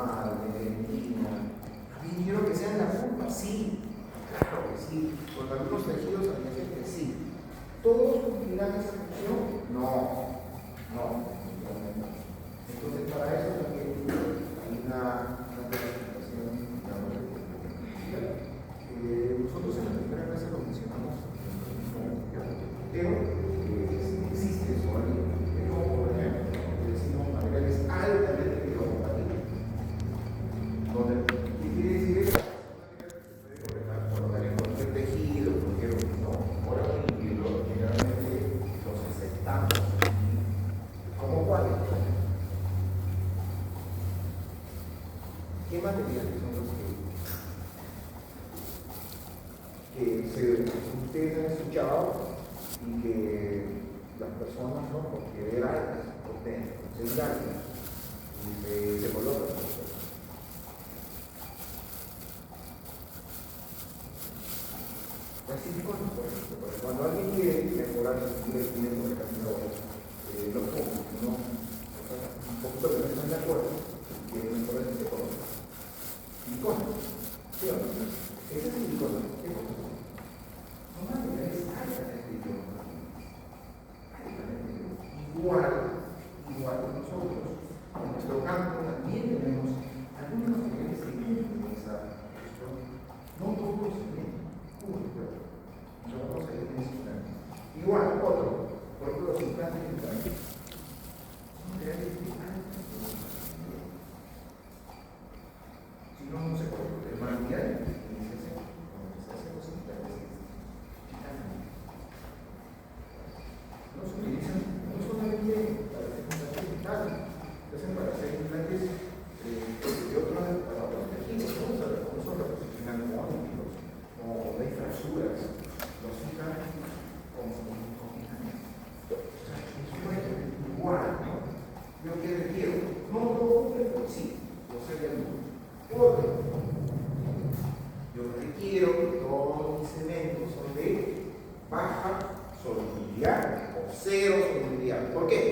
normal, melenina. ¿También quiero que sean la pulpa? Sí, claro que sí. Con algunos tejidos adyacentes, sí. ¿Todos cumplirán esa función? No. Entonces, para eso también hay una clasificación, nosotros en la primera clase lo mencionamos, pero existe eso, como por ejemplo, decimos materiales altamente biocompatibles, donde ¿qué quiere decir eso? Por cualquier tejido, cualquier organismo, generalmente los aceptamos. ¿Cómo cuáles? ¿Qué materiales son los que ustedes han escuchado y que las personas, ¿no? Porque ver altas, conseguir altas, y se colocan? Las siliconas, por ejemplo, porque cuando alguien quiere mejorar su inglés, por ejemplo, los puntos, ¿no? Un poquito que no están de acuerdo, quiere mejorar ese color. Silicona, ¿sí o no? Ese es silicona, ¿qué cosa? Son materiales altamente biocompatibles. Igual que nosotros, en nuestro campo también tenemos algunos materiales que cumplen esa función. No todos se ven. Igual, otro, por ejemplo, los implantes dentales son materiales de alta biocompatibilidad. Si no, no se puede. El material cuando se hacen los implantes no se utilizan no solamente para hacer implantes dentales, se hacen para hacer implantes para otros tejidos, no solo representan módulos o de fracturas, los fijan con igual, ¿no? Yo que requiero, no todo, pero sí, lo sé de alguno. Otro, yo requiero que todos mis cementos son de baja solubilidad o cero solubilidad. ¿Por qué?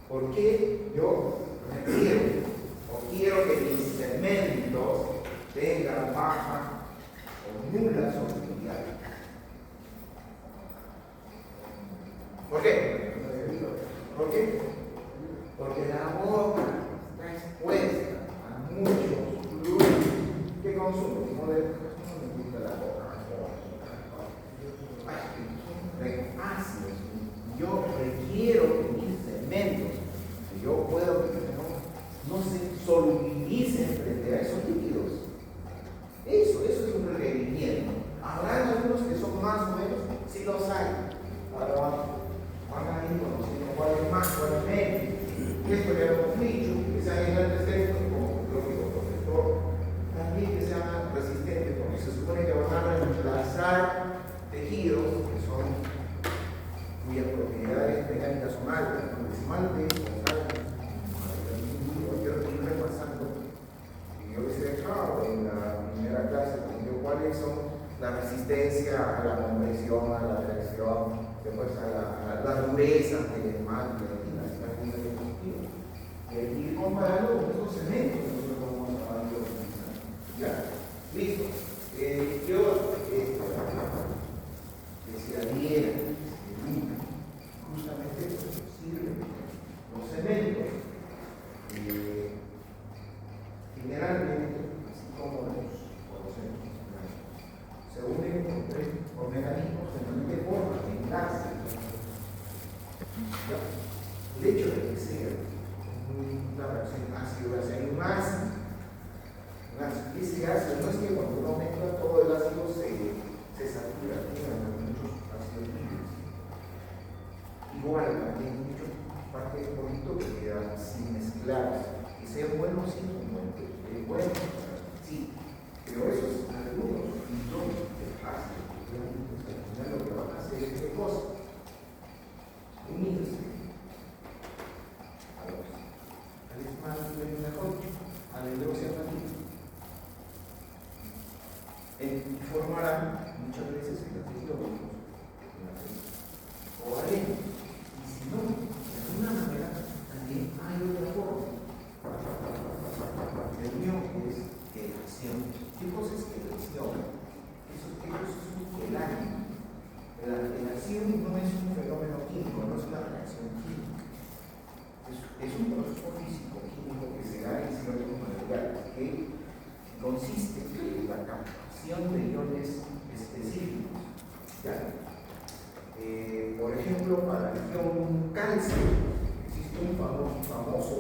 Porque yo requiero o quiero que mis cementos tengan baja o nula solubilidad. ¿Por qué? ¿Por qué? Porque la boca está expuesta a muchos fluidos que consumen. No me gusta la boca. Son ácidos. Yo requiero que mis cementos, que yo puedo que no se solubilicen frente a esos líquidos. Eso es un requerimiento. Habrá algunos que son más o menos, si los hay. Ahora van a ir conociendo cuál es más, cuál es menos. Esto ya lo hemos dicho, que sean inherentes dentro, como lo dijo el profesor, también que sean resistentes, porque se supone que van a reemplazar tejidos que son, cuyas propiedades mecánicas son altas, como el esmalte, yo estoy repasando, y yo les he dejado en la primera clase, cuáles son la resistencia a la compresión, a la reacción, después a la dureza del esmalte, y comparando con estos cementos que nosotros vamos a utilizar. Ya, listo. Yo que se adhiera, justamente eso sirve. Los cementos, generalmente, así como los conocemos, se unen por mecanismos generalmente por enlace. El hecho de que sea una reacción ácido-base, hay un ácido. Ese ácido no es que cuando uno mezcla todo el ácido se satura, tiene muchos ácidos libres. Igual, hay muchas partes del producto que quedan sin mezclar. Que sea bueno, sí, bueno, sí, pero esos algunos millones de ácidos que al final lo que van a hacer es qué cosa, unirse al esmalte del mejor, a la hidroxiapatita, y formarán muchas veces el tejido o arena. Y si no, de alguna manera también hay otra forma. captación no es un fenómeno químico, no es una reacción química. Es un proceso físico-químico que se da en ciertos materiales que consiste en la captación de iones específicos. ¿Ya? Por ejemplo, para el ion calcio existe un famoso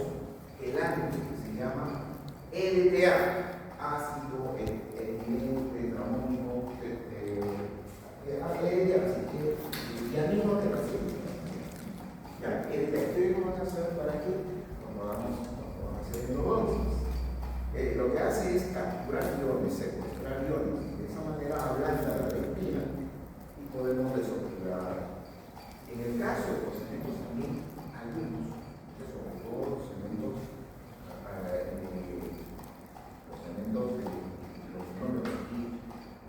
quelante que se llama LTA, ácido tetramónico, y amino tetraciclo. Ya, ¿ustedes no van a saber para qué? Cuando vamos a hacer endodosis. Lo que hace es capturar iones, secuestrar iones. De esa manera ablanda la retina y podemos desoxidarla. En el caso de los cementos también, algunos, sobre todo los cementos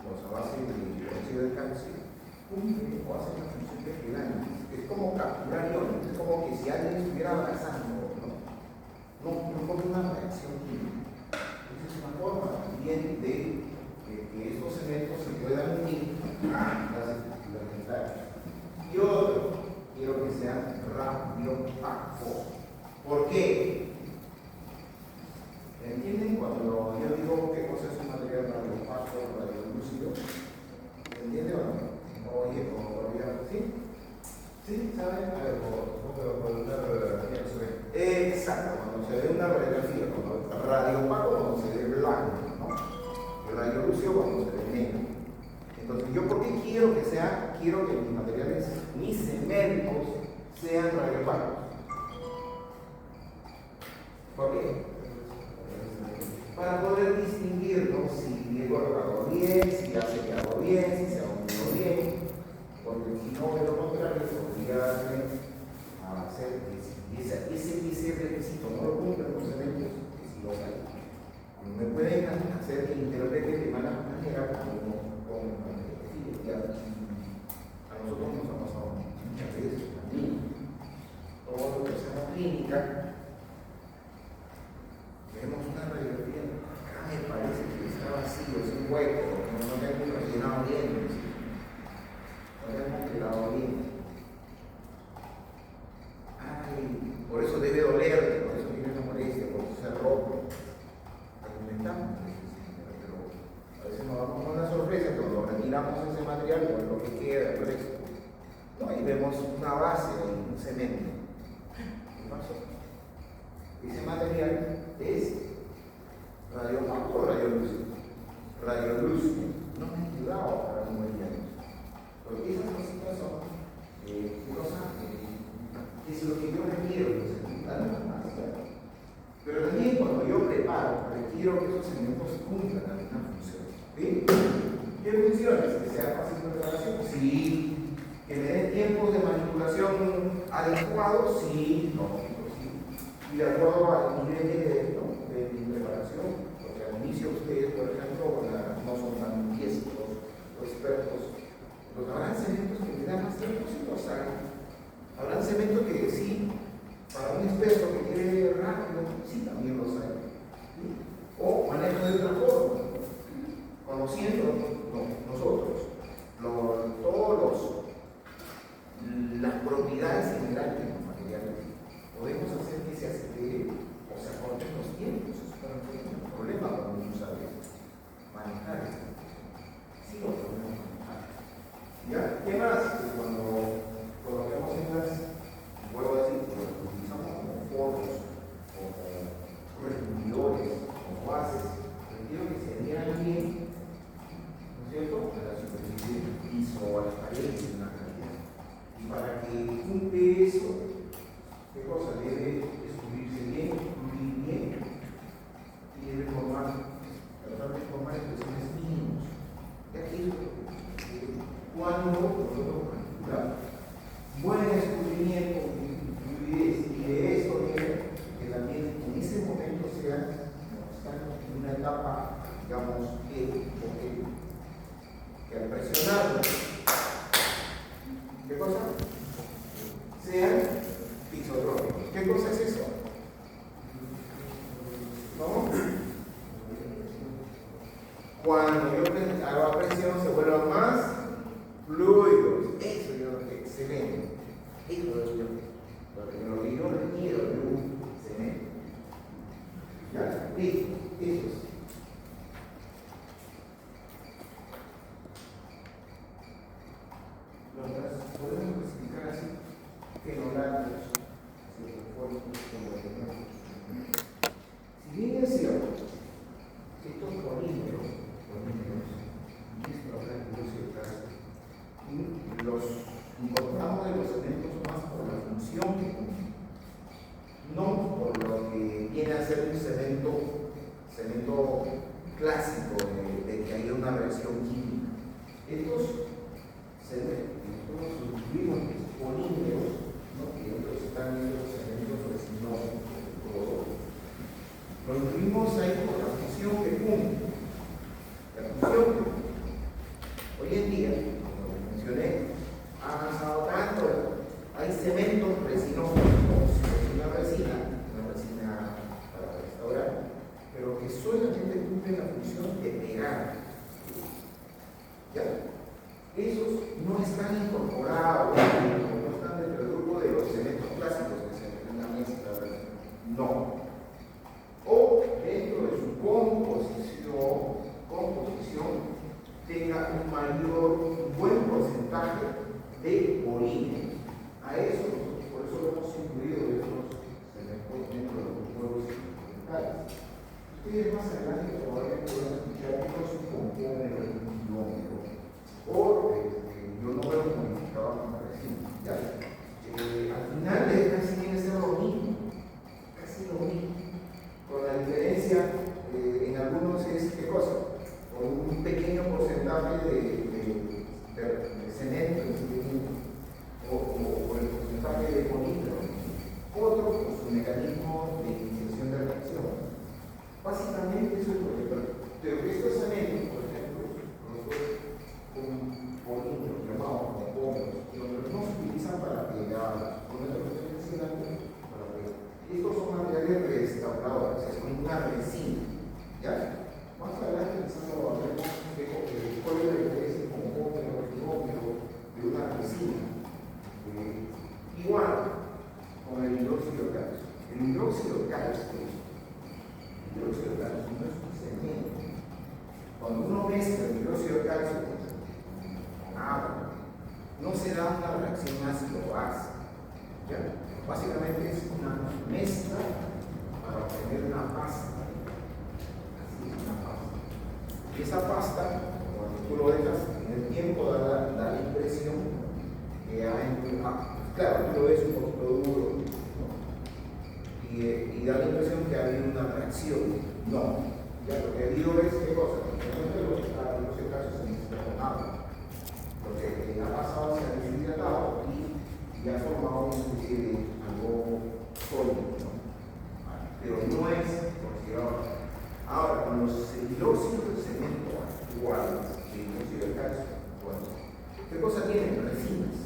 los a base de dióxido de calcio, cumplen o hacen la función de quelante. Es como capturar iones, es como que si alguien estuviera abrazando, no como una reacción química. Esa es una forma también de que estos cementos se puedan unir a las metales. Y otro, quiero que sean radiopacos. ¿Por qué? ¿Entienden cuando yo digo qué cosa es un material radiopaco o radiolúcido? ¿Entienden o no? Oye, ¿sí? ¿Sí? ¿Saben? A ver, por una radiografía se ve. Exacto, cuando se ve una radiografía, cuando radiopaco cuando se ve blanco, ¿no? El radiolúcido cuando se ve negro. Entonces, ¿yo por qué quiero que mis materiales, mis cementos, sean radiopacos? ¿Por qué? Para poder distinguirlo si he colocado bien, si ha sellado bien, si se ha unido bien, porque si no, de lo contrario, podría hacer que ese requisito no lo cumplen los cementos, que si los hay. Me pueden hacer que interprete de mala manera como a nosotros nos ha pasado muchas veces, a mí, todo lo que hacemos clínica, vemos una radiografía, acá me parece que está vacío, es un hueco, no tengo rellenado bien, no tengo rellenado bien. Ay, por eso debe doler, por eso tiene una molestia, por eso se rojo. Argumentamos, pero a veces nos damos una sorpresa cuando retiramos ese material con lo que queda del resto. No, y vemos una base, un cemento. ¿Qué pasó? Ese material es radiopaco o radiolúcido. Radiolúcido. No me ha ayudado para no morir. Porque esas cositas son es lo que yo requiero, pero también cuando yo preparo, requiero que esos cementos cumplan alguna función. ¿Sí? ¿Qué funciones? Que sea fácil de preparación. Sí. Que me den tiempos de manipulación adecuados. Sí, lógico, sí. Y de acuerdo al nivel de mi preparación, porque al inicio ustedes, por ejemplo, no son tan diestros o expertos. Pues habrán cementos que me dan más tiempo, sí los hay. Habrán cementos que sí, para un experto que quiere rápido, sí también los hay. ¿Sí? O manejo de otra forma, conociendo nosotros las propiedades generales de los materiales, podemos hacer que se acelere o se acorten los tiempos. Eso es un problema cuando uno sabe manejar esto. Sí lo podemos manejar. ¿Ya? ¿Qué más? Pues cuando colocamos en las, vuelvo a decir, lo utilizamos como forros, como recubridores, como bases, requiero que se adhieran bien, ¿no es cierto?, a la superficie del piso, a las paredes de una calidad. Y para que cumple eso, ¿qué cosa? Debe escurrirse bien, fluir bien, y debe tratar de formar expresiones mínimas. Y aquí es cuando nosotros calculamos buen escurrimiento y fluidez, y de esto viene que también en ese momento están en una etapa, digamos, que al presionarlo, ¿qué cosa? Sean isotrópicos. ¿Qué cosa es eso? ¿No? Cuando yo hago presión se vuelvan más fluidos. Eso yo lo que cemento clásico de que haya una reacción química. Estos cementos, nosotros sustituimos polímeros, ¿no? Y otros están viendo los cementos resinosos, lo incluimos ahí por la función que cumple. La función, hoy en día, como les mencioné, ha avanzado tanto. Hay cementos resinosos como si fuese una resina para restaurar, pero que solamente cumplen la función de pegar. ¿Ya? Esos no están incorporados, no están dentro del grupo de los cementos clásicos que se ven en la mezcla. No. O dentro de su composición tenga un buen porcentaje de polímeros. A eso, por eso lo hemos incluido estos cementos dentro de los juegos experimentales. Ustedes más adelante probablemente van a escuchar que no se compone el kilómetro o yo no veo modificado con la resina. Al final casi viene a ser lo mismo, con la diferencia en algunos es ¿qué cosa? Con un pequeño porcentaje de cemento o el porcentaje de polímero, otro por su mecanismo de iniciación de reacción. Básicamente eso es lo que estos cementos, por ejemplo, con polímeros llamados compósitos, que no se utilizan para pegar, estos son materiales restauradores, es como una resina. ¿Ya? Más adelante empezamos a ver cuál es la diferencia entre un compósito de una resina. Igual con el hidróxido de calcio. El hidróxido de calcio no es un cemento. Cuando uno mezcla el hidróxido de calcio con agua, no se da una reacción ácido-base. Básicamente es una mezcla para obtener una pasta. Así, una pasta. Y esa pasta, cuando tú lo dejas en el tiempo, da la impresión que hay claro, tú lo ves un poquito duro, ¿no? Y da la impresión que ha habido una reacción. No. Ya lo que ha habido es ¿qué cosa? Los casos se necesita con agua. Porque ha pasado, se ha deshidratado y ha formado una especie de algo sólido, ¿no? Pero no es considerado. Ahora, con los hidróxidos de cemento iguales, el hidróxido de calcio, bueno, ¿qué cosa tienen? Resinas.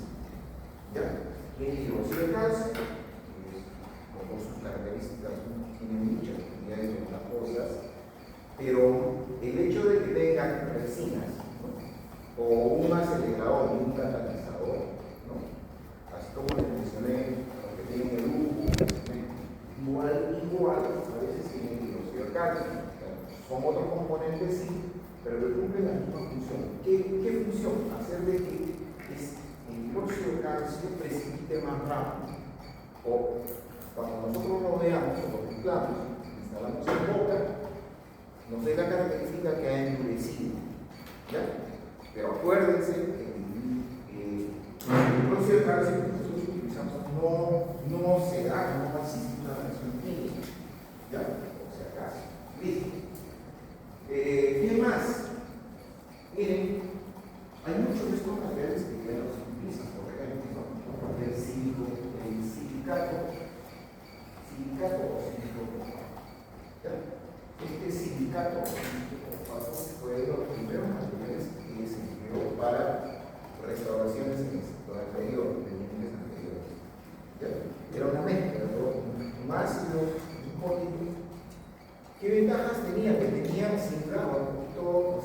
¿Ya? Tiene hidróxido de calcio, con sus características, tiene muchas propiedades ventaposas, pero el hecho de que tengan resinas, ¿no? O un acelerador y un catalizador, ¿no? Así como les mencioné, los que tienen el lujo, igual, a veces tienen hidróxido de calcio, son otros componentes, sí, pero que cumplen la misma función. ¿Qué función? Hacer de que el hidróxido de calcio precipite más rápido. O cuando nosotros lo veamos o lo mezclamos, instalamos en boca, nos dé la característica que ha endurecido. ¿Ya? Pero acuérdense que el hidróxido de calcio que nosotros utilizamos no se da, no va a existir una reacción química. ¿Ya? O sea, acaso. Listo. ¿Qué más? Miren, hay muchos de estos materiales que ya los utilizan, por ejemplo, el silicato o silicofato. Este silicato o silicofato fue de los primeros materiales que se empleó para restauraciones en el sector anterior, de niveles anteriores. Era una mezcla de un ácido, un polímero. ¿Qué ventajas tenía? Que tenía, sin duda, un poquito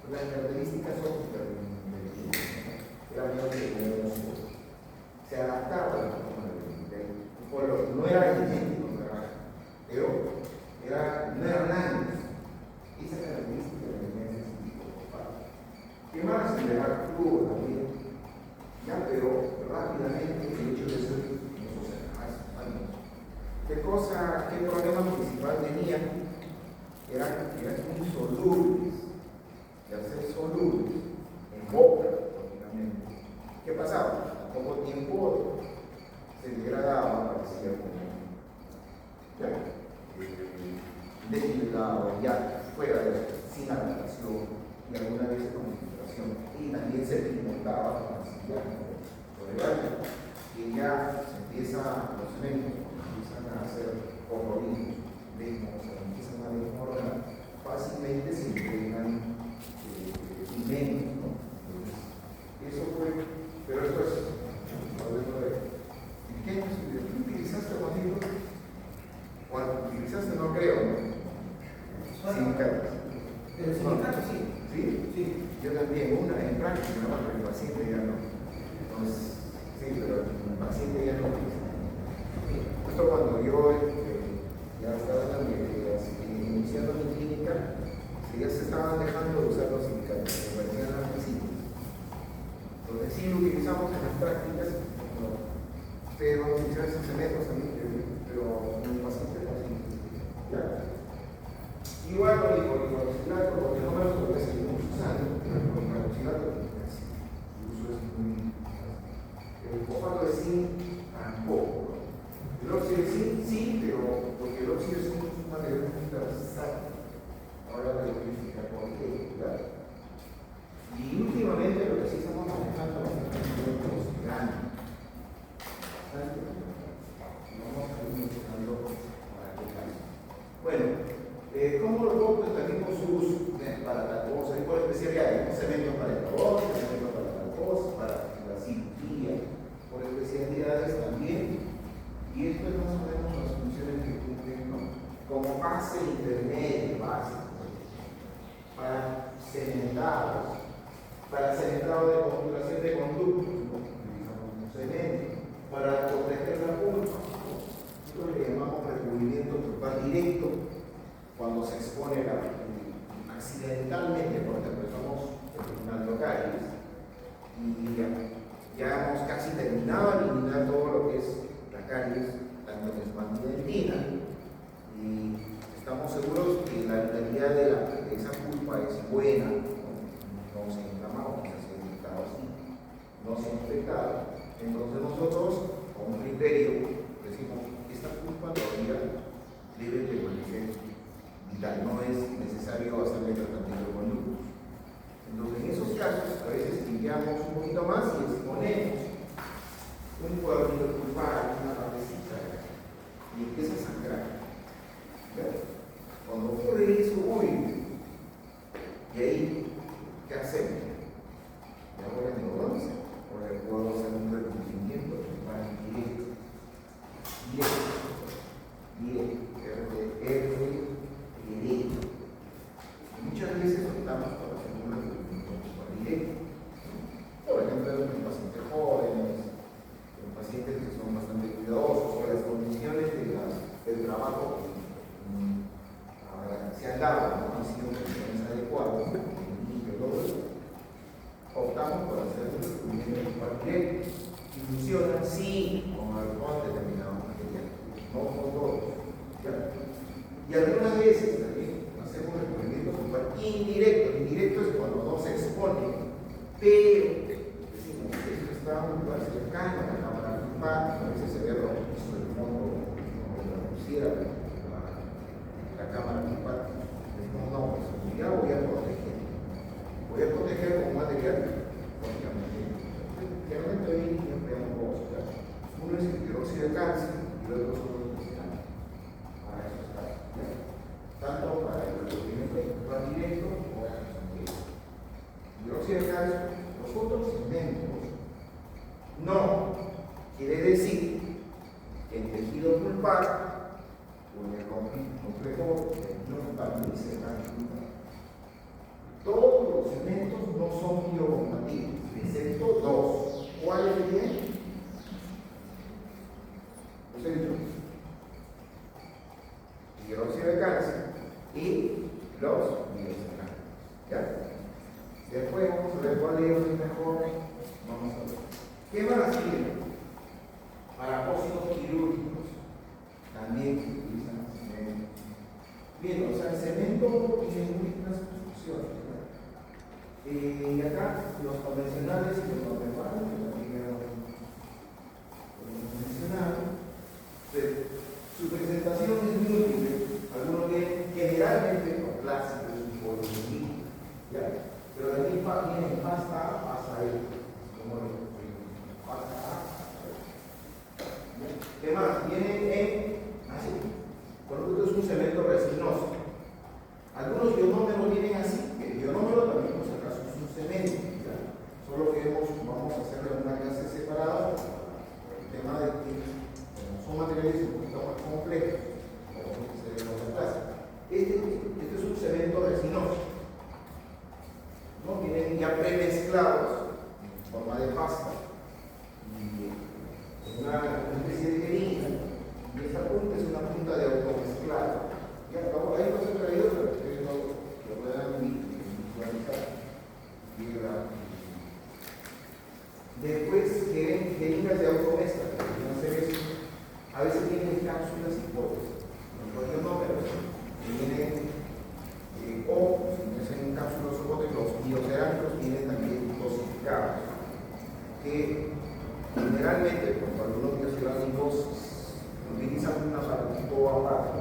las características ópticas era menos luminoso, se adaptaba a la forma del color, no era idéntico, pero no era blanco. Esa característica de ese silicofato. ¿Qué más? Le da flujo también, ya, pero rápidamente el hecho de ser ¿qué problema principal tenía? Eran insolubles. Y al ser solubles, en boca, lógicamente, ¿qué pasaba? A poco tiempo se degradaba, parecía como desnivelado, ya fuera de sin adaptación y alguna vez con infiltración. Y también se pigmentaba con la silla por el aire, que ya se empieza, los cementos empiezan a hacer coloridos, se empiezan a desmoronar, fácilmente se impregnan pigmentos, ¿no? Entonces, eso fue, pero esto es hablando de pequeños. ¿Tú utilizaste Juanito? Cuando utilizaste, no creo, ¿no? Silicatos. El silicato, sí. ¿Sí? Sí. Yo también, una en práctica, ¿no? Pero el paciente ya no. Entonces, sí, pero el paciente ya no utiliza. Esto cuando yo ya estaba iniciando mi clínica, ya se estaban dejando de usar los silicatos, me parecían accesibles. Entonces sí lo utilizamos en las prácticas, no, pero no utilizar esos cementos también, pero en el paciente no se ¿ya? Igual con el hidroxilato, porque no me lo voy a seguir usando, pero con el hidroxilato el uso es muy... El fosfato de zinc tampoco. El óxido de zinc sí, pero porque el óxido de zinc es un material muy versátil. Ahora voy a explicar por qué, ¿verdad? Y últimamente lo que sí estamos manejando es los grandes. Vamos a ir buscando para qué caso. Bueno, ¿cómo lo pongo? Pues también con su uso para tal cosa, y por especialidades, cementos para el trabajo, cementos para tal cosa, para la cirugía, por especialidades también. Y esto es más o menos las funciones que cumplen, ¿no? Como base intermedia, base. Para cementado de configuración de conductos, utilizamos un cemento, para proteger la pulpa, esto le llamamos recubrimiento pulpar directo, cuando se expone accidentalmente, por ejemplo, estamos en locales y ya hemos casi terminado de eliminar todo lo que es la caries, tanto desmandentina, y estamos seguros que la vitalidad de esa pulpa es buena, no se inflama o no se ha infectado así, no se ha infectado. Entonces nosotros, con un criterio, decimos, esta pulpa todavía debe permanecer vital, no es necesario hacerle tratamiento de conductos. Entonces en esos casos, a veces limpiamos un poquito más y exponemos un cuadrito pulpar, una partecita, y empieza a sangrar. ¿Ves? Cuando ocurre eso, y ahí, ¿qué hacemos? Ya voy a entonces, porque puedo hacer un reconocimiento para directo. Directo. Y muchas veces optamos por hacer un reconocimiento directo. Por ejemplo, en pacientes jóvenes, en pacientes que son bastante cuidadosos, o las condiciones del trabajo se han dado, no han sido condiciones adecuadas, y todo eso, optamos por hacer un descubrimiento directo y funciona sí con algún determinado material, no con todos. ¿Ya? Y algunas veces también hacemos descubrimientos indirectos. Indirecto es cuando no se expone, pero decimos que esto está muy cercano a la cámara pulpar, a veces se ve rojo sobre el fondo, como la pusiera la cámara pulpar. No, pues ya voy a proteger. Voy a proteger con material, lógicamente. Generalmente ahí empleamos dos. Uno es el hidróxido de calcio y el otro son los cristales. Para esos casos. Tanto para el recubrimiento directo como para el indirecto. Hidróxido de calcio, los otros cementos no quiere decir que el tejido pulpar o el complejo no también se están pulpar. Todos los cementos no son biocompatibles, excepto dos. ¿Cuáles serían? Los he dicho. Hidróxido de calcio y los biocerámicos. ¿Ya? Después vamos a ver cuál es el mejor. Vamos a ver. ¿Qué más sirve? Para apósitos quirúrgicos. También se utilizan cemento. Bien, o sea, el cemento tiene múltiples construcciones. Y acá los convencionales y los no preparados, que también hemos mencionado, su presentación es múltiple. Algunos tienen ¿Qué más? Vienen en así. Por ejemplo, es un cemento resinoso. Algunos ionómeros vienen así. El ionómero también, por si acaso, es un cemento. ¿Ya? Solo que vamos a hacerle una clase separada por el tema de que son materiales un poquito más complejos. Vamos a hacer otra clase. Este es un cemento resinoso. ¿No? Vienen ya premezclados en forma de pasta. Y una especie de jeringa. Y esta punta es una punta de automezclado. Ya, ahí no se ha traído, pero ustedes lo puedan visualizar. Después tienen jeringas de automezcla, que pueden hacer eso. A veces tienen cápsulas y potes. Los ionómeros tienen, o si no tienen cápsulas o potes, los biocerámicos vienen también dosificados. Que generalmente, cuando algunos biocerámicos utilizan un aparatito aparte,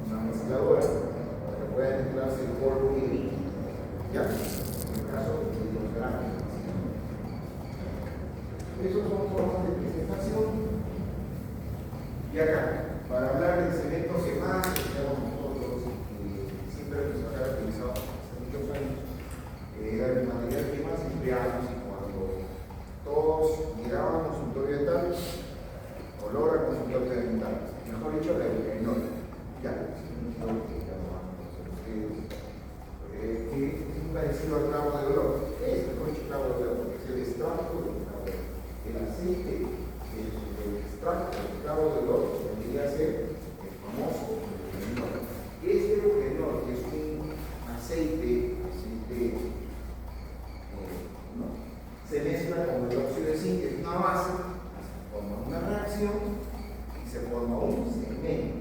una mezcladora, para que pueda mezclarse el polvo y el líquido. ¿Ya? En el caso de los cerámicos. Esos son formas de presentación. Y acá, para hablar del cemento que más tenemos nosotros, siempre nos ha caracterizado hace muchos años, era el material que más empleamos, y cuando todos mirábamos al consultorio dental, olor al consultorio dental, mejor dicho, la eugenol. Ya, que es un parecido al clavo de olor. Es mejor dicho clavo de olor, porque es el extracto del clavo de olor. El aceite, el extracto del clavo de olor, vendría a ser el famoso eugenol. Este eugenol, que es un aceite se mezcla con el óxido de zinc, que es una base, se forma una reacción y se forma un cemento.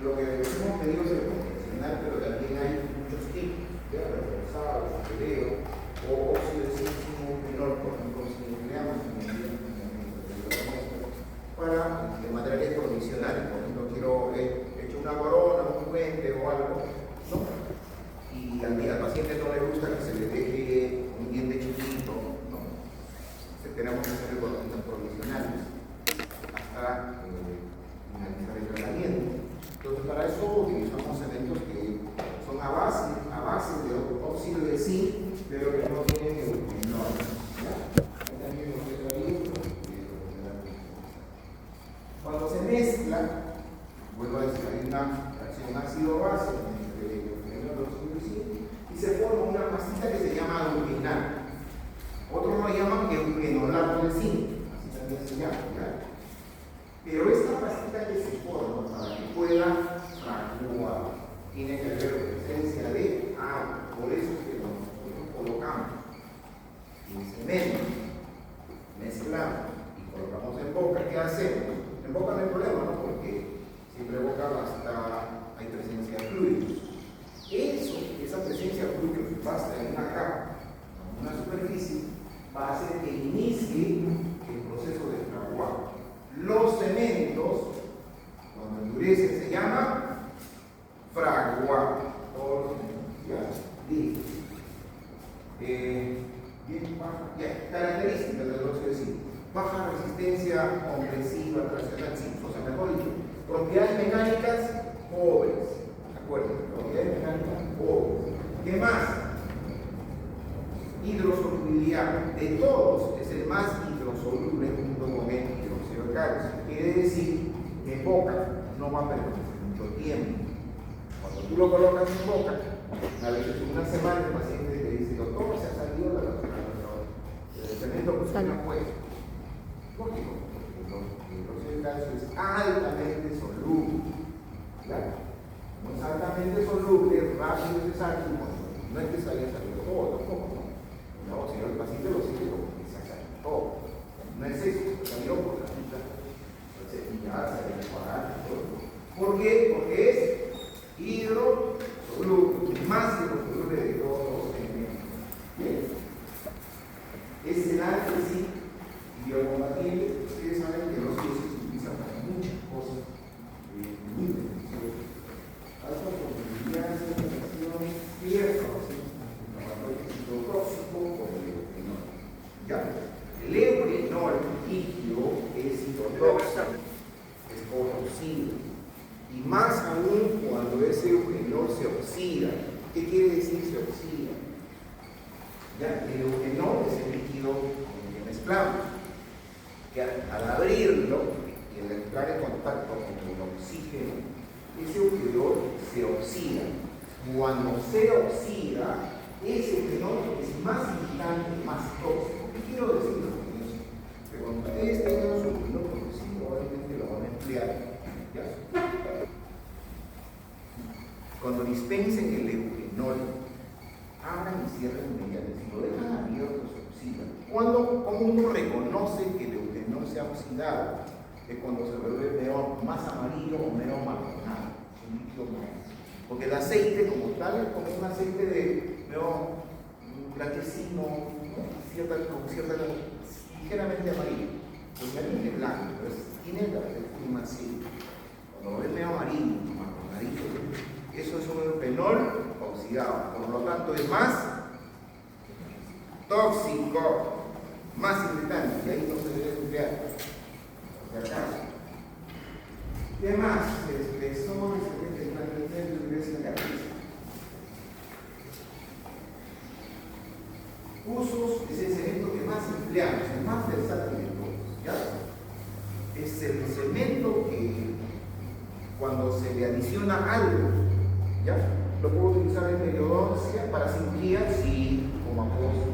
Lo que hemos pedido es el convencional, pero también hay muchos tipos, reforzado, supereo, o óxido de zinc menor, por ejemplo, si empleamos para de materiales provisionales. Por ejemplo, quiero hecho una corona, un puente o algo, ¿no? Y al paciente no le gusta que se le deje un diente chiquito, ¿no? Entonces tenemos que hacer coronitas provisionales hasta finalizar el tratamiento. Entonces, para eso utilizamos cementos que son a base de óxido de zinc, pero que no tienen eugenol. También lo que he traído, cuando se mezcla, vuelvo a decir, hay una reacción ácido-base entre eugenol y óxido de zinc, y se forma una pastita que se llama eugenol. Otros lo llaman eugenolato de zinc, así también se llama. ¿Ya? Pero esta pastita que se forma para que pueda fraguar tiene que haber presencia de agua. Por eso es que nosotros colocamos el cemento, mezclamos y colocamos en boca. ¿Qué hacemos? En boca no hay problema, ¿no? Porque siempre en boca hay presencia de fluidos. Esa presencia de fluidos basta en una capa, en una superficie, va a hacer que inicie el proceso de fraguado. Los cementos, cuando endurecen, se llama fraguado. Todos los cementos. Listo. Bien, baja. Características del óxido de zinc. Baja resistencia compresiva, traccional, o sea, mejor dicho, propiedades mecánicas pobres. ¿De acuerdo? Propiedades mecánicas pobres. ¿Qué más? Hidrosolubilidad. De todos, es el más hidrosoluble junto con el hidróxido de calcio. Quiere decir que en boca no va a permanecer mucho tiempo. Cuando tú lo colocas en boca, a veces una semana el paciente te dice, doctor, se ha salido el cemento que usted no puede. Lógico, porque el hidróxido de calcio es altamente soluble. ¿Claro? No es altamente soluble, rápido y necesario, no es que se haya salido todo, tampoco. No, si no, el paciente lo sigue como que se ha salido todo. No es eso, salió por la cita, cepillarse, enjuagar, todo. ¿Por qué? Porque es hidrosoluble, más hidrosoluble de todos los elementos. Bien. Es el zinc biocompatible. Ustedes saben que los óxidos se utilizan para muchas cosas muy beneficiosas. Alfa posibilidad de sensación cierta, laboratorio citotóxico o biogenol. Ya. oxida. Y más aún cuando ese eugenol se oxida. ¿Qué quiere decir se oxida? Ya, el eugenol es el líquido que mezclamos, que al abrirlo y al entrar en contacto con el oxígeno, ese eugenol se oxida. Cuando se oxida, ese eugenol es más irritante, más tóxico. ¿Qué quiero decir con eso? Que cuando ustedes tengan su eugenol producido, obviamente lo van a emplear. ¿Ya? Cuando dispensen el eugenol, abran y cierren mediante. Si lo dejan abierto, se oxida. ¿Cómo uno reconoce que el eugenol se ha oxidado? Es cuando se vuelve medio más amarillo o medio marronado. Es un líquido más. Porque el aceite como tal es como un aceite de medio blanquecino, ¿no? Ligeramente amarillo. Totalmente blanco, pero tiene la textura así. Cuando lo ven medio amarillo, marronadito, eso es un eugenol oxidado, por lo tanto es más tóxico, más irritante, y ahí no se debe emplear. ¿De acaso? ¿Qué más? Usos es el cemento que más empleamos, el más versátil de todos. ¿Ya? Es el cemento que cuando se le adiciona algo, ¿ya? Lo puedo utilizar en endodoncia para cirugía, sí, como apoyo.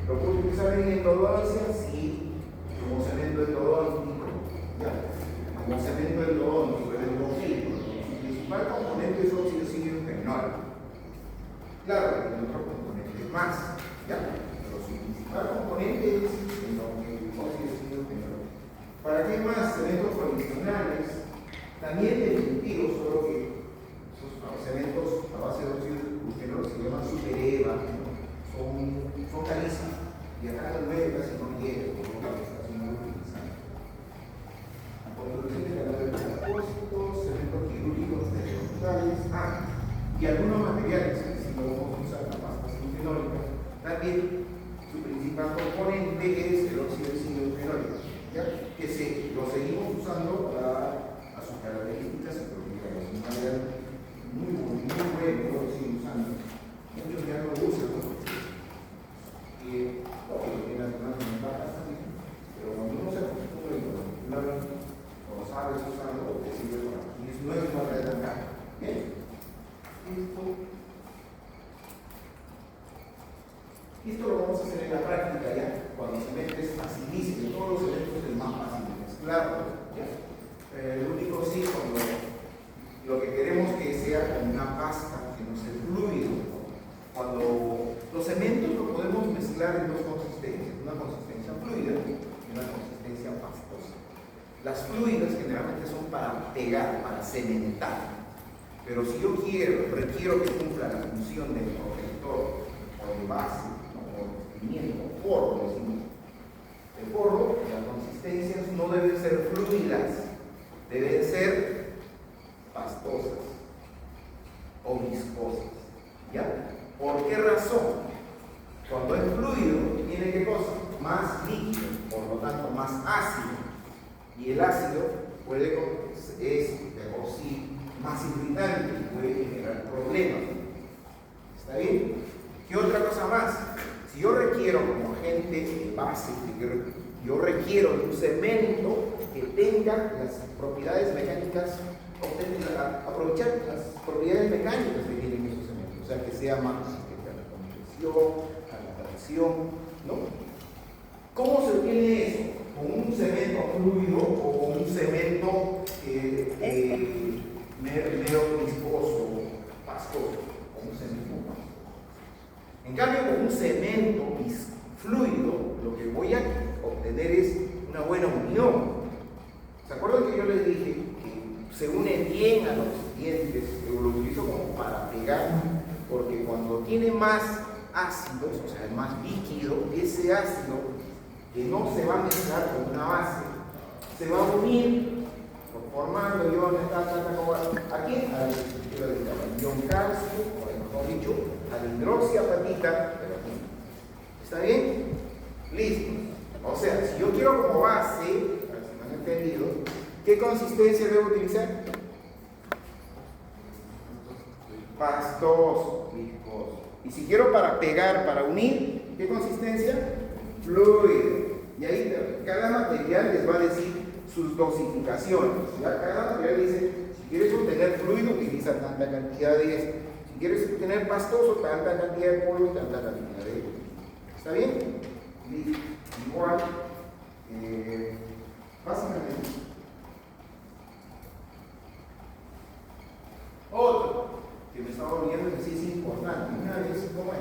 Lo puedo utilizar en endodoncia, sí, como cemento endodóntico, ¿ya? Como cemento endodóntico, el endofiltro. Su principal componente es óxido de eugenol. Claro, el otro componente es más, ¿ya? Pero su principal componente es el óxido de eugenol. ¿Para qué más? Cementos condicionales, también definitivos, solo que cementos a base de óxido de eugenol se llaman supereva, son carísimos y acá las nueve casi no llegan, por lo tanto casi no lo utilizan. Construcción de canales de depósitos, cementos quirúrgicos experimentales, y algunos materiales que si lo vamos a usar la pasta eugenólica, también su principal componente es el óxido de eugenólico, que lo seguimos usando para sus características y propiedades. Un material muy bueno, lo siguen usando. Muchos ya no lo usan, ¿no? Porque tiene algunas ventajas también, pero cuando uno se acostumbra y lo sabe usarlo, te sirve para. Y es nuevo para adelantar. Bien. Esto lo vamos a hacer en la práctica ya. Cuando se mete es facilísimo, todos los eventos es más fácil de mezclar. El único sí, cuando lo que queremos que sea como una pasta, que no sea fluido. Cuando los cementos lo podemos mezclar en dos consistencias, una consistencia fluida y una consistencia pastosa. Las fluidas generalmente son para pegar, para cementar. Pero si yo requiero que cumpla la función del protector o de base, o de pimiento, o porro, decimos. El porro, las consistencias no deben ser fluidas, deben ser pastosas o viscosas. ¿Ya? ¿Por qué razón? Cuando es fluido, tiene ¿qué cosa? Más líquido, por lo tanto más ácido. Y el ácido es de por sí más irritante y puede generar problemas. ¿Está bien? ¿Qué otra cosa más? Si yo requiero como agente base, yo requiero de un cemento que tenga las propiedades mecánicas, aprovechar las propiedades mecánicas que tienen esos cementos, o sea, que sea más resistente a la compresión, a la tracción, ¿no? ¿Cómo se obtiene eso? ¿Con un cemento fluido o con un cemento medio viscoso, pastoso? Con un cemento pastoso. En cambio, con un cemento fluido, lo que voy a obtener es una buena unión. ¿Se acuerdan que yo les dije que se une bien a los dientes? Yo lo utilizo como para pegar, porque cuando tiene más ácidos, o sea, es más líquido, ese ácido que no se va a mezclar con una base, se va a unir formando iones, aquí al ion calcio, o mejor dicho, a la hidroxiapatita, pero aquí. ¿Está bien? Listo. O sea, si yo quiero como base, a ver si me han entendido, ¿Qué consistencia debo utilizar? Pastoso, viscoso. Y si quiero para pegar, para unir, ¿qué consistencia? Fluido. Y ahí cada material les va a decir sus dosificaciones. ¿Ya? Cada material dice, si quieres obtener fluido, utiliza tanta cantidad de esto. Si quieres obtener pastoso, tanta cantidad de polvo, tanta cantidad de esto. ¿Está bien? Igual, básicamente. Otro que me estaba olvidando que sí es importante. Una vez, ¿cómo es?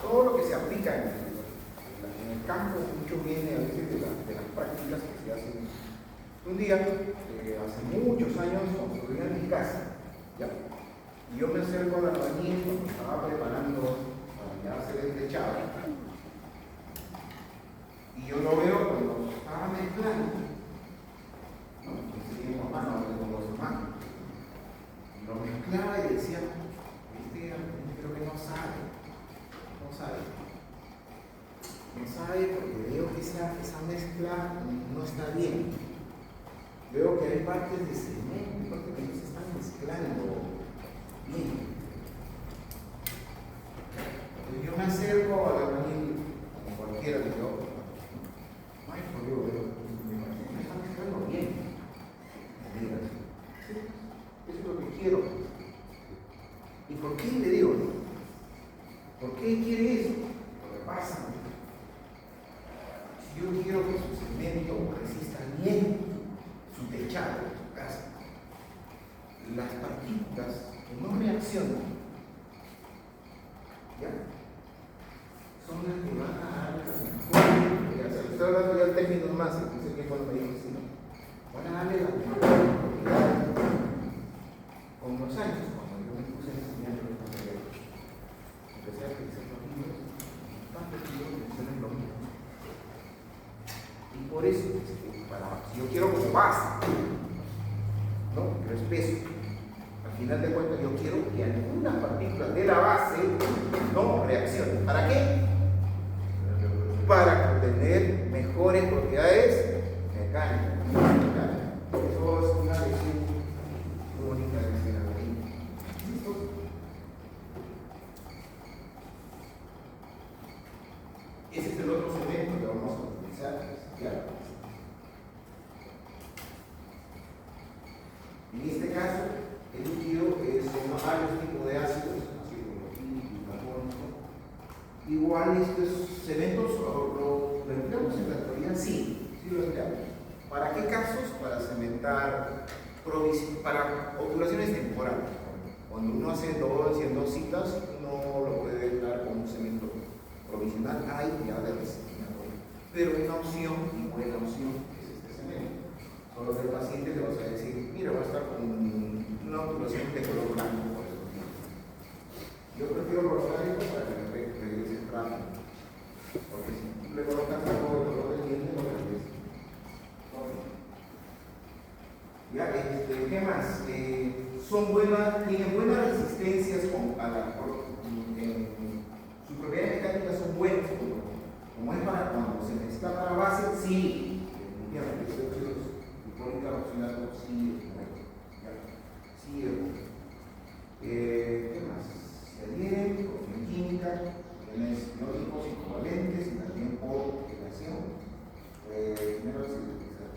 Todo lo que se aplica en el campo, mucho viene a veces de las prácticas que se hacen. Un día, hace muchos años, construí en mi casa, ¿ya? Y yo me acerco al albañil cuando estaba preparando para ya hacer el techado. Y yo lo veo cuando estaba mezclando. ¿No? Entonces, mi mamá no le pongo su mano. Y lo mezclaba y decía, creo que no sabe. No sabe porque veo que esa mezcla no está bien. Veo que hay partes de cemento, partes que no se están mezclando bien. Entonces yo me acerco a la albañil, como cualquiera, digo, maestro, me está mezclando bien. Mira, sí, eso es lo que quiero. ¿Y por qué le digo? ¿Por qué quiere eso? Lo que pasa, si yo quiero que su cemento resista bien su techado de su casa, las partículas que no reaccionan, ¿ya? Son las que van a dar la mejor. Estoy hablando ya de términos más, entonces que cuando me dijo así, van a darle la mejor propiedad. Con los años, cuando yo me puse a enseñar los materiales, empecé a utilizar los libros, tantos libros mencionan lo mismo. Y por eso, si yo quiero como base, ¿no? Pero espeso. Al final de cuentas, yo quiero que algunas partículas de la base no reaccionen. ¿Para qué? Para obtener mejores propiedades mecánicas. Eso es una lección muy bonita de enseñar ahí. ¿Listo? Ese es el otro cemento que vamos a utilizar. ¿Ya? En este caso, el líquido son varios tipos de ácidos, ácido clorhídrico, carbónico. Igual estos cementos lo empleamos en la actualidad, sí lo empleamos. ¿Para qué casos? Para cementar, para obturaciones temporales. Cuando uno hace dos citas, uno lo puede dar con un cemento provisional, hay ya de resignador. Pero una opción, y buena opción, es este cemento. Solo que el paciente le vas a decir, mira, va a estar con una obturación de color blanco por esos días. Yo prefiero los blancos para que me regrese rápido. Porque si le colocas algo de color de diente, no regresa. Ya, ¿qué más? Tienen buenas resistencias sus propiedades mecánicas son buenas, como es para cuando se necesita para base, sí, definitivamente, sí es bueno. Sí es bueno. ¿Qué más? Se adhieren por química, tienes biológicos y covalentes y también por relación.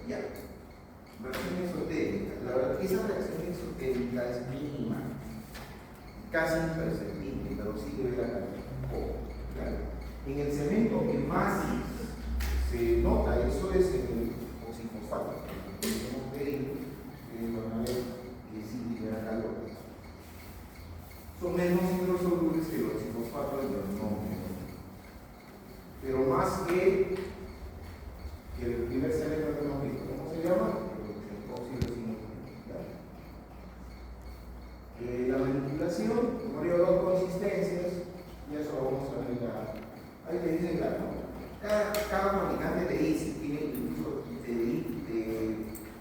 Ya. Reacción exotérmica. La verdad que esa reacción exotérmica es mínima, casi imperceptible, pero sí debe la cantidad. En el cemento que más se nota eso es en el oxifosfato. Tenemos van a ver que sí libera calor. Son menos hidrosolubles que los oxifosfatos de los no. Pero más que el primer cemento que hemos visto. ¿Cómo se llama? La manipulación, como digo, dos consistencias, y eso lo vamos a ver ya. Ahí te dicen, claro, cada fabricante te dice, tiene incluso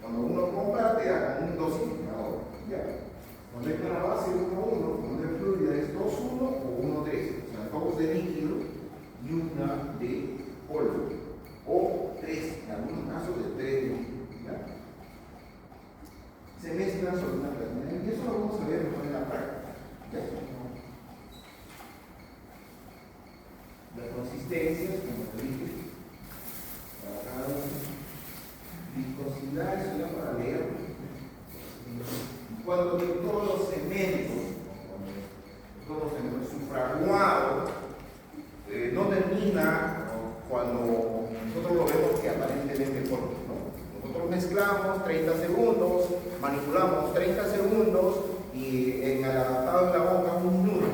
cuando uno compra, te da como un dosificador. ¿Ya? Cuando es para base 1-1, cuando es fluida es 2-1 o 1-3. O sea, 2 de líquido y 1 de polvo. O 3, en algunos casos de 3 de líquido. las consistencias, como te dije, para cada uno. Viscosidad es una para leer. Cuando todos los cementos, su fraguado no termina cuando nosotros lo vemos que aparentemente corto, ¿no? Nosotros mezclamos 30 segundos, manipulamos 30 segundos y en el adaptado en la boca 1 minuto.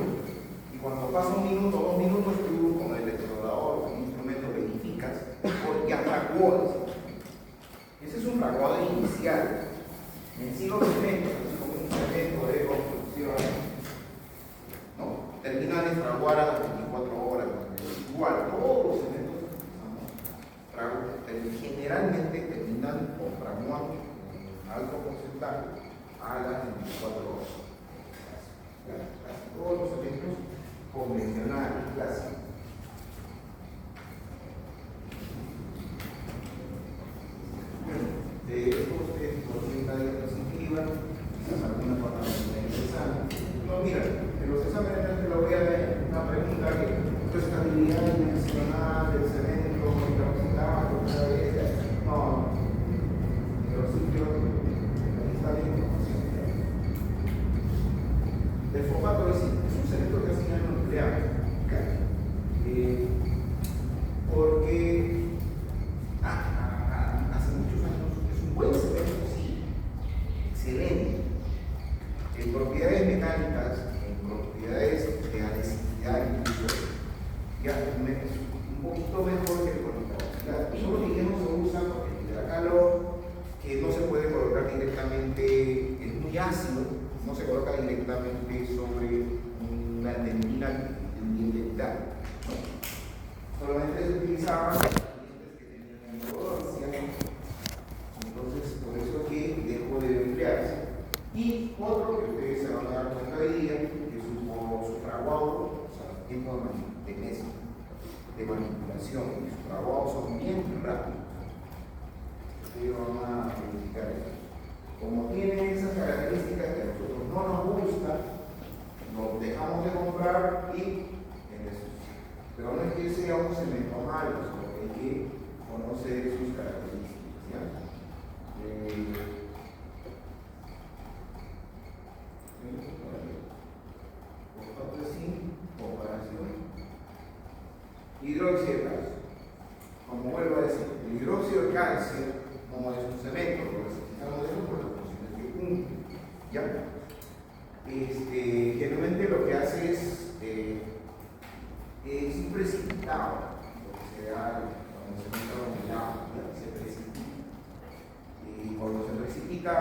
Y cuando pasa 1 minuto, 2 minutos, tú con el electrodador, con un instrumento verificas porque ya fraguó. Ese es un fraguado inicial. En sí los cementos, así como un cemento de construcción, ¿no? Terminan de fraguar a las 24 horas. Igual, todos los cementos generalmente terminan o fraguando en alto porcentaje a las 24 horas. Casi todos los cementos convencionales, clásicos. De estos porcentajes que se inscriban, quizás alguna forma de interesante. No, mira, en los exámenes te lo voy a leer una pregunta que tu estabilidad dimensional del cemento, la velocidad, no, pero sí creo que ahí está bien. El fosfato es un cemento que hace daño nuclear, porque hace muchos años es un buen cemento, sí, excelente, en propiedades mecánicas, en propiedades de adhesividad incluso, ya es un poquito mejor que el policarbonato. Solo que no se usa porque le da calor, que no se puede colocar directamente, es muy ácido, no se coloca directamente sobre una tendina bien dental. Solamente se utilizaban que tenían endodoncia, entonces por eso que dejó de emplearse. Y otro que ustedes se van a dar cuenta hoy día, que es su fraguado, o sea, tiempo de mezcla, de manipulación, y sus fraguados son bien rápidos. Ustedes van a verificar eso. Como tiene esas características que a nosotros no nos gustan, nos dejamos de comprar y en eso. Pero no es que sea un cemento malo, sino que hay que conocer sus características. ¿Ya? Comparación. Hidróxido de calcio. Como vuelvo a decir, el hidróxido de calcio, como es un cemento, lo necesitamos de eso por las funciones que cumple. ¿Ya? Generalmente lo que hace es un precipitado, lo que se da cuando se mete en el agua, se precipita. Y cuando se precipita,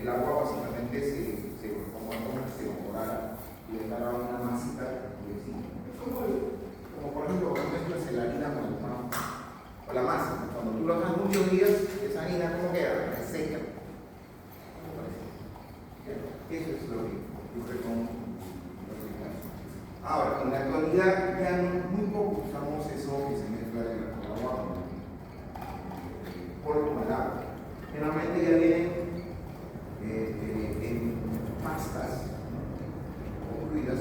el agua básicamente se evapora y le da una masita como por ejemplo cuando mezclas la harina con la masa. Cuando tú lo haces muchos días, esa harina como queda, reseca. Eso es lo que ocurre con los calcio. Ahora, en la actualidad ya muy poco usamos eso que se mezcla con agua, polvo con el agua. Generalmente ya vienen en pastas o fluidas,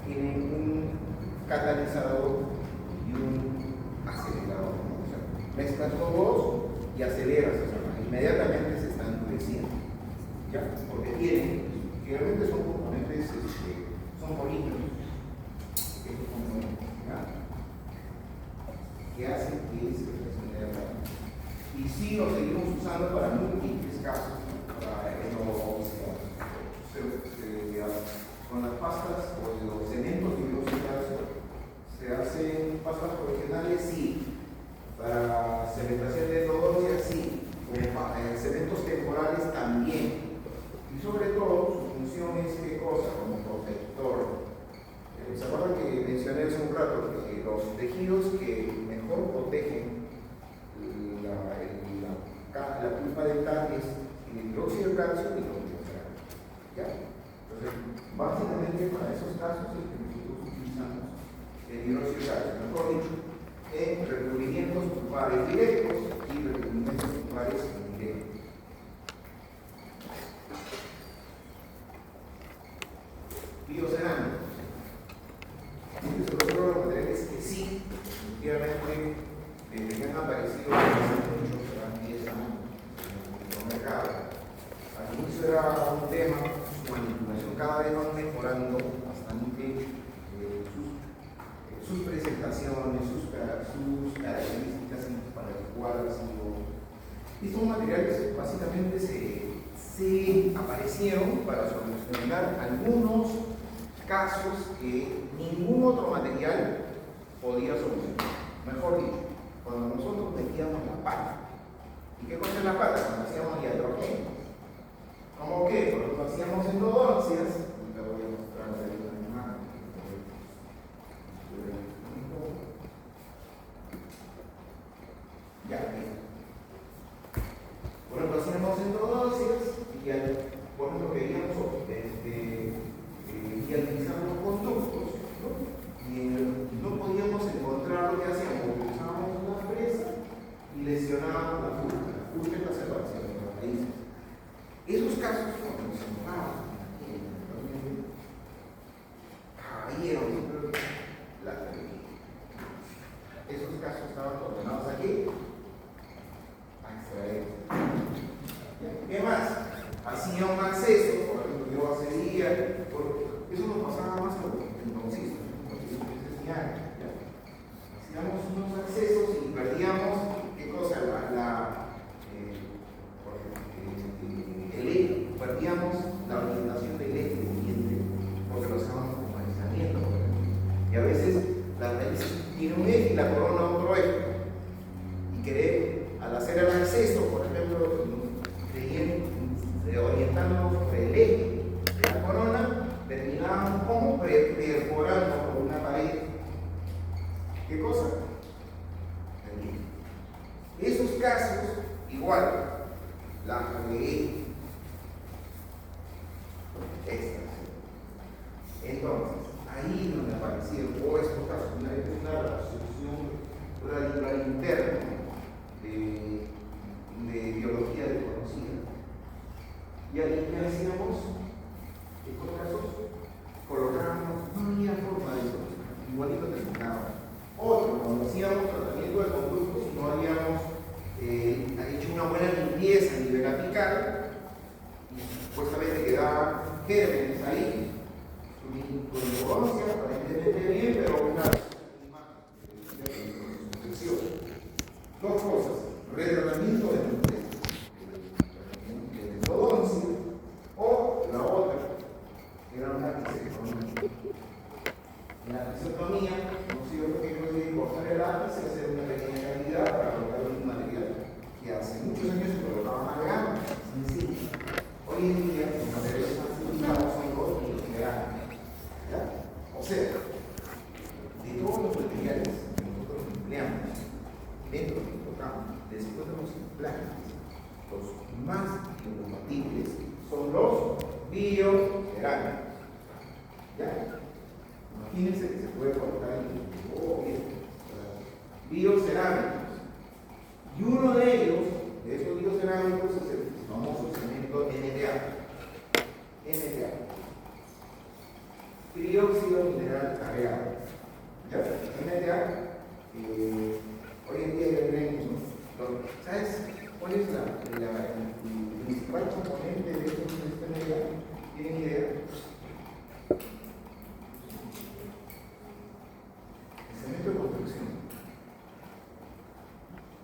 tienen un catalizador y un acelerador, ¿no? O sea, mezclas los dos y aceleras, o sea, inmediatamente se están endureciendo, ¿ya? Porque generalmente son componentes, son polímeros, estos componentes, ¿ya? Que hacen que se reaccione. Y sí lo seguimos usando para múltiples casos, para con las pastas o los cementos de hidróxido se hacen pastas provisionales, sí. Para cementación de endodoncia, sí. Como cementos temporales también. Y sobre todo, su función es qué cosa, como protector. ¿Se acuerdan que mencioné hace un rato que los tejidos que mejor protegen la pulpa dental es el hidróxido de calcio y los minerales? ¿Ya? Entonces, básicamente para esos casos es que nosotros utilizamos el hidróxido de calcio, mejor dicho, en recubrimientos pulpares directos y recubrimientos pulpares indirectos. Biocerámicos. Entonces, los materiales que sí sus características para el cual ha sido. Estos materiales básicamente se aparecieron para solucionar algunos casos que ningún otro material podía solucionar. Mejor dicho, cuando nosotros metíamos la pata, ¿y qué cosa es la pata? Cuando hacíamos hidrógeno. ¿Cómo qué? Porque lo hacíamos endodoncias. Te voy a mostrar una imagen. Ya, bueno, lo hacíamos endodoncias y por ejemplo queríamos dializar los conductos, ¿no? Y no podíamos encontrar lo que hacíamos, porque usábamos una fresa y lesionábamos la punta es la separación de las raíces. Esos casos, cuando nos enfocaban cayeron esos casos estaban ordenados aquí a extraer. ¿Qué más? Hacía un acceso, por ejemplo, yo accedía, eso nos pasaba más con el concismo, hacíamos unos accesos y perdíamos, ¿qué cosa? Perdíamos la orientación del eje del diente, porque lo usábamos como aislamiento, y a veces la raíz tiene un eje y la corona otro eje, y querer, al hacer el acceso, por ejemplo, orientándonos por el eje de la corona, terminábamos como perforando por una pared. ¿Qué cosa? Esos casos, igual, la jugué. Entonces, ahí donde aparecieron estos casos, una resolución, una interna de biología desconocida. Y ahí, ¿qué hacíamos? Estos casos colocábamos, no había forma de solucionar, igualito terminaba. Otro, cuando hacíamos tratamiento de conductos, si no habíamos hecho una buena limpieza a nivel apical, y supuestamente quedaban gérmenes ahí, con endodoncia, aparentemente bien, pero una infección. Dos cosas, retratamiento de endodoncia, o la otra, era una disectomía. En la disectomía, conocido que puede cortar el ápice, hacer una pequeña cantidad para colocar un material que hace muchos años se colocaba amalgama, sencillo. Hoy en día, los materiales más utilizados son los biofederales. O sea, de todos los materiales que nosotros empleamos dentro de nuestro campo, después de los implantes, los más incompatibles son los biocerámicos. ¿Ya? Imagínense que se puede colocar biocerámicos. Y uno de ellos, de esos biocerámicos, es el famoso cemento NDA. Trióxido mineral agregado. ¿Ya? NDA, hoy en día ya tenemos, ¿sabes cuál es el principal componente de este NDA? ¿Tienen idea? El cemento de construcción.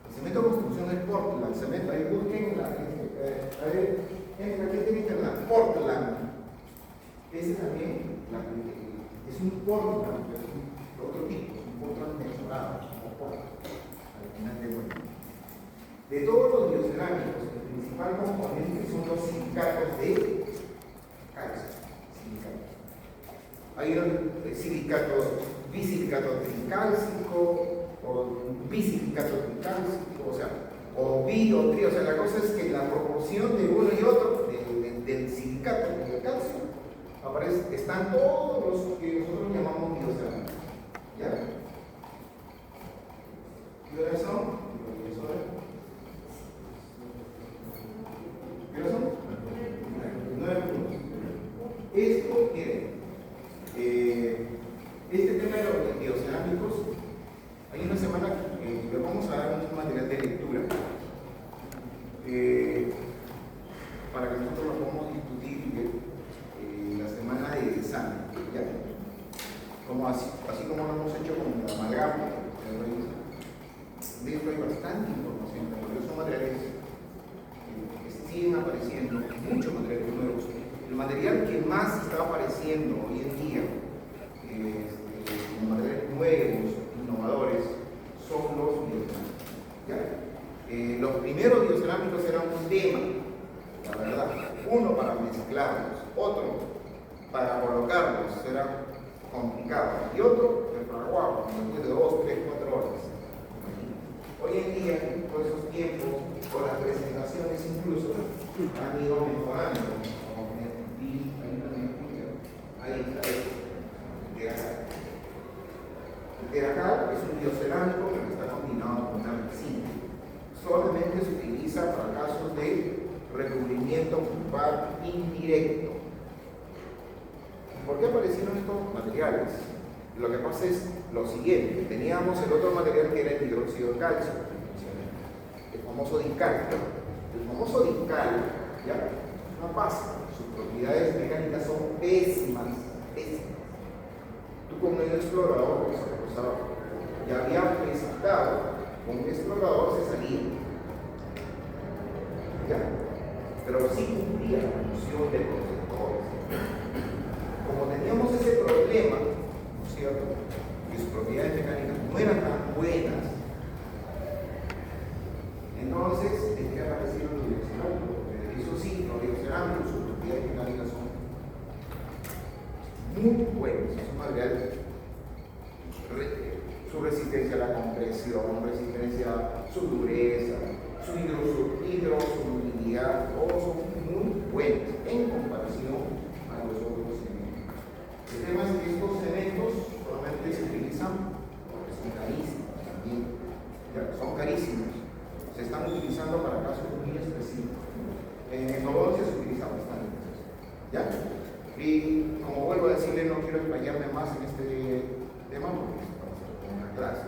El cemento de construcción es Portland. El cemento, ahí busquen aquí tienen que la Portland. Ese también es un Portland, pero es otro tipo, es un Portland mejorado, como Portland, al final de cuentas. De todos los biocerámicos, el principal componente son los silicatos de calcio. Hay un silicato, bisilicato tricálcico, o bisilicato tricálcico, o sea, o bi o tri, o sea, la cosa es que la proporción de uno y otro, del silicato y del calcio, están todos los que nosotros llamamos biocerámicos. ¿Ya? ¿Qué horas son? ¿Qué horas son? 9 minutos. Esto quiere. Este tema de los biocerámicos, hay una semana que le vamos a dar un material de lectura para que nosotros lo podamos discutir la semana de examen. ¿Ya? Como así como lo hemos hecho con la amalgama, material que más está apareciendo hoy en día, como materiales nuevos, innovadores, son los biocerámicos. ¿Ya? Los primeros biocerámicos eran un tema, la verdad. Uno para mezclarlos, otro para colocarlos, era complicado. Y otro, el fraguado, después de 2, 3, 4 horas. Hoy en día, por esos tiempos, con las presentaciones incluso, han ido mejorando. Ahí está el Teracal es un biocerámico que está combinado con una resina. Solamente se utiliza para casos de recubrimiento pulpar indirecto. ¿Por qué aparecieron estos materiales? Lo que pasa es lo siguiente: teníamos el otro material que era el hidróxido de calcio, el famoso discal. El famoso discal, ¿ya? No pasa, sus propiedades mecánicas son pésimas, pésimas. Tú con el explorador, ya había presentado, con un explorador se salía, ¿ya? Pero sí cumplía la función de protectores. Como teníamos ese problema, ¿no es cierto?, que sus propiedades mecánicas no eran tan buenas, entonces es que aparecieron los biocerámicos. Eso sí, los biocerámicos, sus propiedades mecánicas son muy buenos. Es un material, su resistencia a la compresión, su dureza, su hidrosolubilidad, todos son muy buenos en comparación a los otros cementos. El tema es que estos cementos solamente se utilizan porque son carísimos también. Ya, son carísimos. Se están utilizando para casos muy específicos. En endodoncia se utiliza bastante. ¿Ya? Y como vuelvo a decirle, no quiero explayarme más en este tema porque es una clase.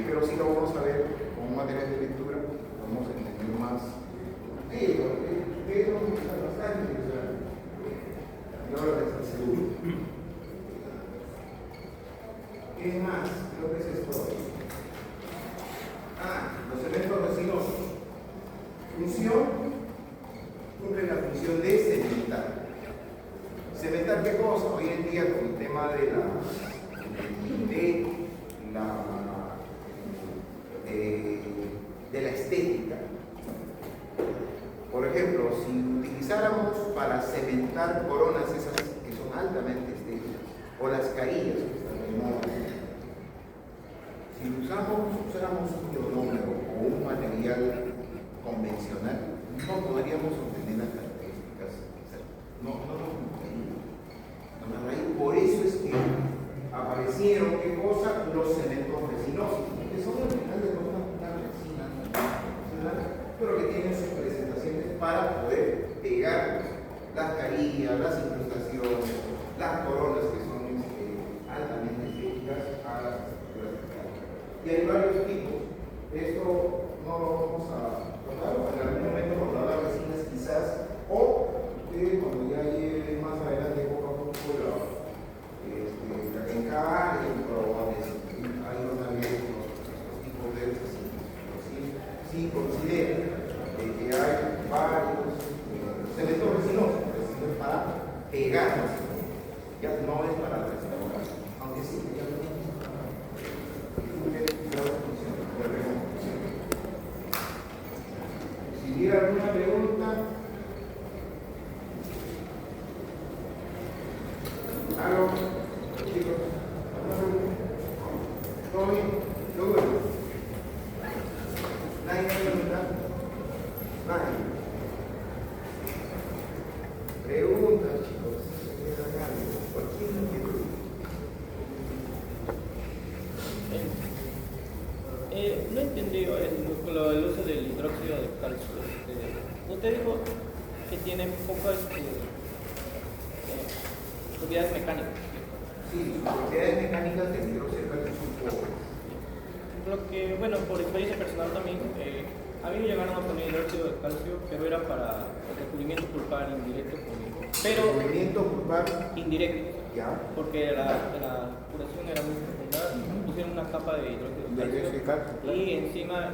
Pero sí lo vamos a ver como un material de lectura, vamos a entender más. Pero me gusta bastante, yo ahora les aseguro. ¿Qué más? Creo que es esto. Los eventos resinosos. Función, cumplen la función de cementar. ¿Cementar qué cosa? Hoy en día con el tema de la estética. Por ejemplo, si utilizáramos para cementar coronas esas que son altamente estéticas, o las carillas que están de moda, si usáramos un ionómero o un material convencional, no podríamos obtener las características. No por eso es que aparecieron, ¿qué cosa? Los cementos resinosos, que son al final de una resina, pero que tienen sus presentaciones para poder pegar las carillas, las incrustaciones, las coronas que son altamente estéticas a las estructuras de carga. Y hay varios tipos. Esto no lo vamos a tocar, en algún momento cuando haga resinas quizás, o cuando ya llegue más adelante poco a poco la encaje, y probables, ahí van a ver los tipos de resinas. Sí consideren que hay varios cementos resinosos que sirven para pegar, ya no es para restaurar, aunque sí, ya lo tenemos. Si hubiera alguna pregunta, algo, chicos, ¿todo bien? ¿Todo bueno? ¿Nadie me pregunta? Nadie. Preguntas, chicos. Cualquier inquietud. No entendí el uso del hidróxido de calcio. Usted dijo que tiene pocas propiedades mecánicas. Sí, sus propiedades mecánicas del hidróxido de calcio son pocas. Lo que, bueno, por experiencia personal también, a mí me llegaron a poner hidróxido de calcio, pero era para el recubrimiento pulpar indirecto. Pero recubrimiento pulpar indirecto. Ya. Porque la curación era muy profunda. pusieron una capa de hidróxido De de calcio calcio, y encima,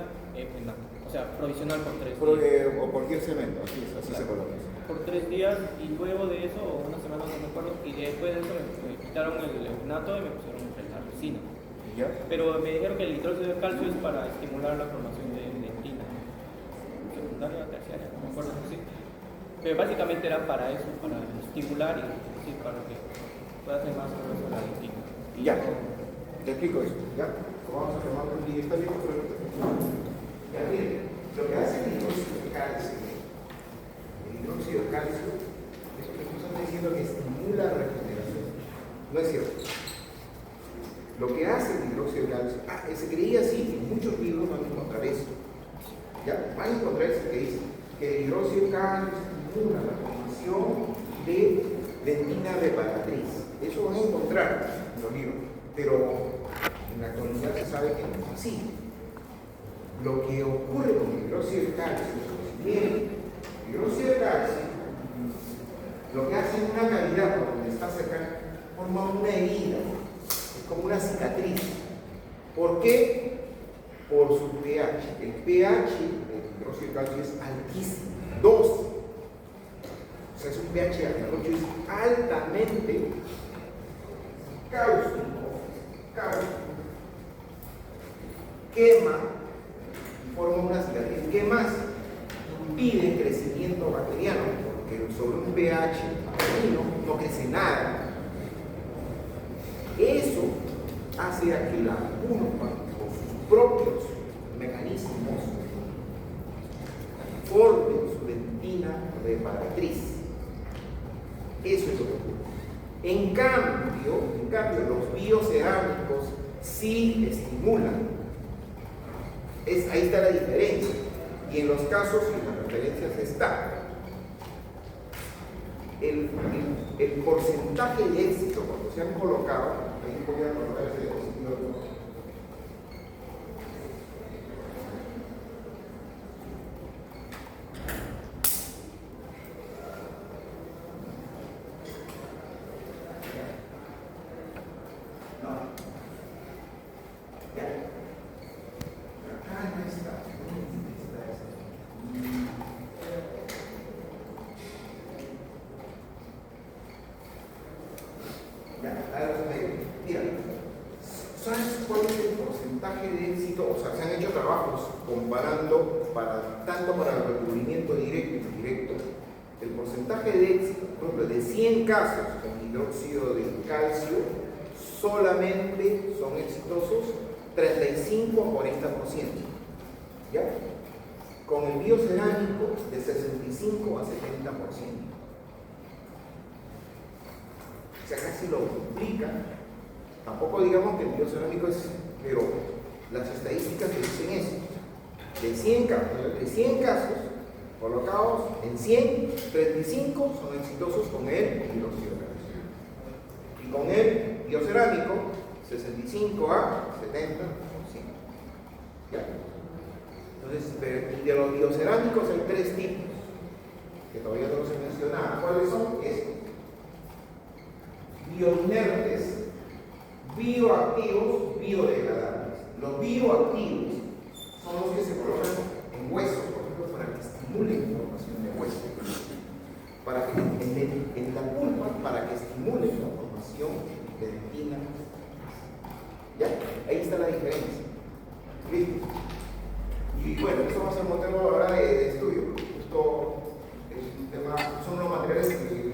no, o sea, provisional por 3 días. o cualquier cemento, así se coloca. Por 3 días y luego de eso, o una semana no me acuerdo, y después de eso me quitaron el nato y me pusieron la resina. ¿Ya? Pero me dijeron que el hidróxido de calcio es para estimular la formación de dentina. Secundaria, terciaria, no me acuerdo, sí. Pero básicamente era para eso, para estimular y sí, para que pueda hacer más progreso la dentina. Ya, te explico eso. ¿Ya? Vamos a tomar un día. ¿Está bien? Ya miren, lo que hace el hidróxido de calcio es lo que están diciendo que estimula la regeneración. No es cierto. Lo que hace el hidróxido de calcio, se creía así, en muchos libros van a encontrar eso. ¿Ya? Van a encontrar eso que dice que el hidróxido de calcio estimula la formación de dentina reparatriz. Eso van a encontrar en los libros, pero en la actualidad se sabe que no es así. Lo que ocurre con el hidróxido de calcio es lo siguiente. El hidróxido de calcio lo que hace en una cavidad por donde está cerca forma una herida, es como una cicatriz. ¿Por qué? Por su pH. El pH del hidróxido de calcio es altísimo, 2. O sea, es un pH alto, es altamente cáustico. Quema y forma una cicatriz. ¿Qué más? Impide el crecimiento bacteriano, porque sobre un pH alcalino no crece nada. Eso hace a que la pulpa, con sus propios mecanismos, forme su dentina reparatriz. Eso es lo que ocurre. En cambio, los biocerámicos sí estimulan. Ahí está la diferencia. Y en los casos, y las referencias está, el porcentaje de éxito cuando se han colocado, ahí voy a colocar ese diapositivo. Mira, ¿sabes cuál es el porcentaje de éxito? O sea, se han hecho trabajos comparando tanto para el recubrimiento directo e indirecto. El porcentaje de éxito, por ejemplo, de 100 casos con hidróxido de calcio, solamente son exitosos 35 a 40%. ¿Ya? Con el biocerámico, de 65 a 70%. O sea, casi lo duplica. Tampoco digamos que el biocerámico es, pero las estadísticas te dicen eso. De 100 casos colocados en 100, 35 son exitosos con el hidróxido de calcio. Y con el biocerámico, 65 a 70%. ¿Ya? Entonces, de los biocerámicos hay 3 tipos, que todavía no los he mencionado. ¿Cuáles son? Estos. Bioinertes, bioactivos, biodegradables. Los bioactivos son los que se colocan en huesos, por ejemplo, para que estimulen la formación de hueso, para que en la pulpa, para que estimulen la formación de dentina. ¿Ya? Ahí está la diferencia. ¿Listo? Y bueno, eso va a ser motivo ahora de estudio. Esto es un tema, son los materiales que